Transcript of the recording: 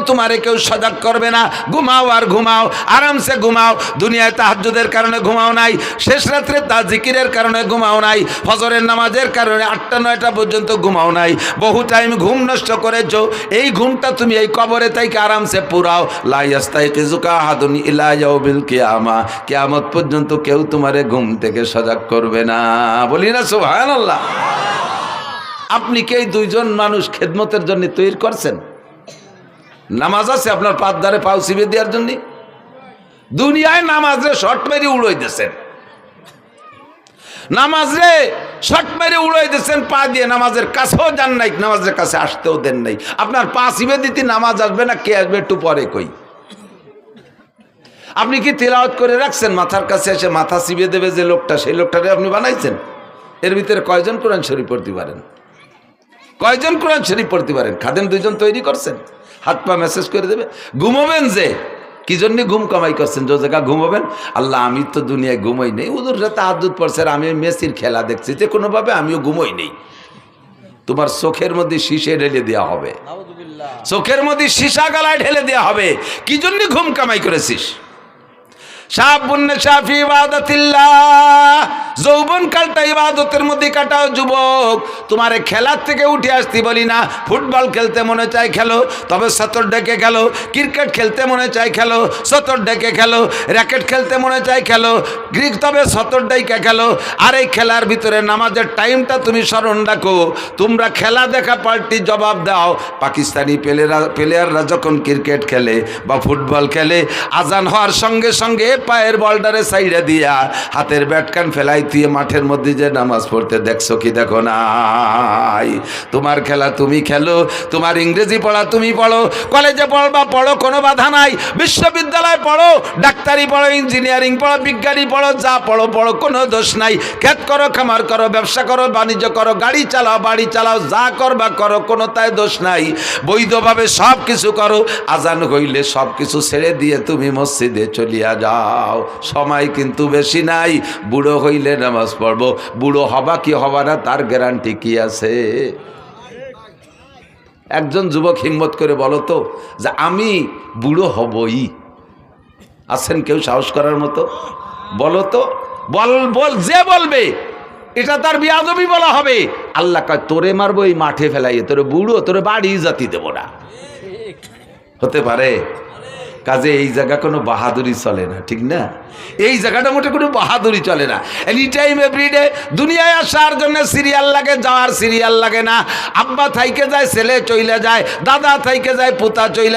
তোমারে কেউ সজাগ করবে না। ঘুমাও আর ঘুমাও, আরামসে ঘুমাও। দুনিয়ায় তাহাজ্জুদের কারণে ঘুমাও নাই, শেষ রাত্রে জিকিরের কারণে ঘুমাও নাই, ফজরের নামাজের কারণে 8টা-9টা পর্যন্ত ঘুমাও নাই, বহু টাইম ঘুম নষ্ট করেছো। এই ঘুমটা তুমি এই কবরে তাইকে আরামসে পুরাও। লা ইয়াস্তাইকিজুকা আহাদুন ইলা ইয়াউমিল কিয়ামা, কিয়ামত পর্যন্ত কেউ তোমারে ঘুম থেকে সজাগ করবে না। বলি না সুবহানাল্লাহ। আপনি কি এই দুইজন মানুষ খেদমতের জন্য তৈরি করছেন? নামাজ আছে আপনার পাঁচ ধারে পাও চিবে দেওয়ার জন্য? দুনিয়ায় নামাজে শর্ট মেরে উড়াই দিয়েছেন, নামাজে শর্ট মেরে উড়াই দিয়েছেন পা দিয়ে, নামাজের কাছেও যান নাই, নামাজের কাছে আসতেও দেন নাই। আপনার পা চিবে দিতে নামাজ আসবে না, কে আসবে একটু পরে কই। আপনি কি তিলাওয়াত করে রাখছেন? মাথার কাছে এসে মাথা চিবে দেবে যে লোকটা, সেই লোকটাকে আপনি বানাইছেন? এর ভিতরে কয়জন কোরআন শরীফ পড়তে পারেন? কয়জন কোরআন শরীফ পড়তে পারেন? খাদেম দুইজন তৈরি করছেন, হাত পা মেসেজ করে দেবে। ঘুমাবেন যে কি জন্য ঘুম কামাই করছেন? যে জায়গা ঘুমাবেন, আল্লাহ আমি তো দুনিয়ায় ঘুমাই নেই, ওদের সাথে তাহাজ্জুদ পড়ছে, আমি মেসির খেলা দেখছি, যে কোনোভাবে আমিও ঘুমাই নেই। তোমার চোখের মধ্যে শীষে ঢেলে দেওয়া হবে, চোখের মধ্যে সীসা গালায় ঢেলে দেওয়া হবে। কি জন্য ঘুম কামাই করেছিস? যৌবন কালটা ইবাদতের মধ্যে কাটাও যুবক। তোমারে খেলার থেকে উঠে আসতে বলি না। ফুটবল খেলতে মনে চাই খেলো, তবে সতর ডেকে খেলো। ক্রিকেট খেলতে মনে চাই খেলো, সতর ডেকে খেলো। র্যাকেট খেলতে মনে চাই খেলো, গ্রিক তবে সতর ডেকে খেলো। আর এই খেলার ভিতরে নামাজের টাইমটা তুমি স্মরণ রাখো। তোমরা খেলা দেখা পাল্টি জবাব দাও। পাকিস্তানি প্লেয়াররা যখন ক্রিকেট খেলে বা ফুটবল খেলে, আজান হওয়ার সঙ্গে সঙ্গে পায়ের বলটারে সাইডে দিয়া হাতের ব্যাটকান ফেলাই দিয়ে মাঠের মধ্যে যে নামাজ পড়তে দেখছো কি দেখো নাই? তোমার খেলা তুমি খেলো, তোমার ইংরেজি পড়া তুমি পড়ো, কলেজে পড়বা পড়ো, কোনো বাধা নাই। বিশ্ববিদ্যালয়ে পড়ো, ডাক্তারি পড়ো, ইঞ্জিনিয়ারিং পড়ো, বিজ্ঞানী পড়ো, যা পড়ো পড়ো, কোনো দোষ নাই। ক্ষেত করো, খামার করো, ব্যবসা করো, বাণিজ্য করো, গাড়ি চালাও, বাড়ি চালাও, যা করবা করো, কোনো তাই দোষ নাই। বৈধভাবে সব কিছু করো। আজান হইলে সব কিছু ছেড়ে দিয়ে তুমি মসজিদে চলিয়া যাও। সময় কিন্তু বেশি নাই, বুড়ো হইলে নামাজ পড়বো। বুড়ো হবা কি হবা না তার গ্যারান্টি কি আছে? একজন যুবক হিম্মত করে বলো তো যে আমি বুড়ো হবই। আছেন কেউ সাহস করার মতো? বলো তো, বল যে বলবে এটা তার বিয়াদবি বলা হবে। আল্লাহ কয় তোরে মারবো এই মাঠে ফেলাইয়ে, তোরে বুড়ো, তোরে বাড়ি জাতি দেব না। হতে পারে? কাজে এই জায়গা কোনো বাহাদুরি চলে না, ঠিক না? এই জায়গাটা মোটে কোনো বাহাদুরি চলে না। এনি টাইম এভরিডে দুনিয়ায় আসার জন্য সিরিয়াল লাগে, যাওয়ার সিরিয়াল লাগে না। আব্বা থাইকে যায়, ছেলে চইলে যায়, দাদা থাইকে যায়, পুতা চইলে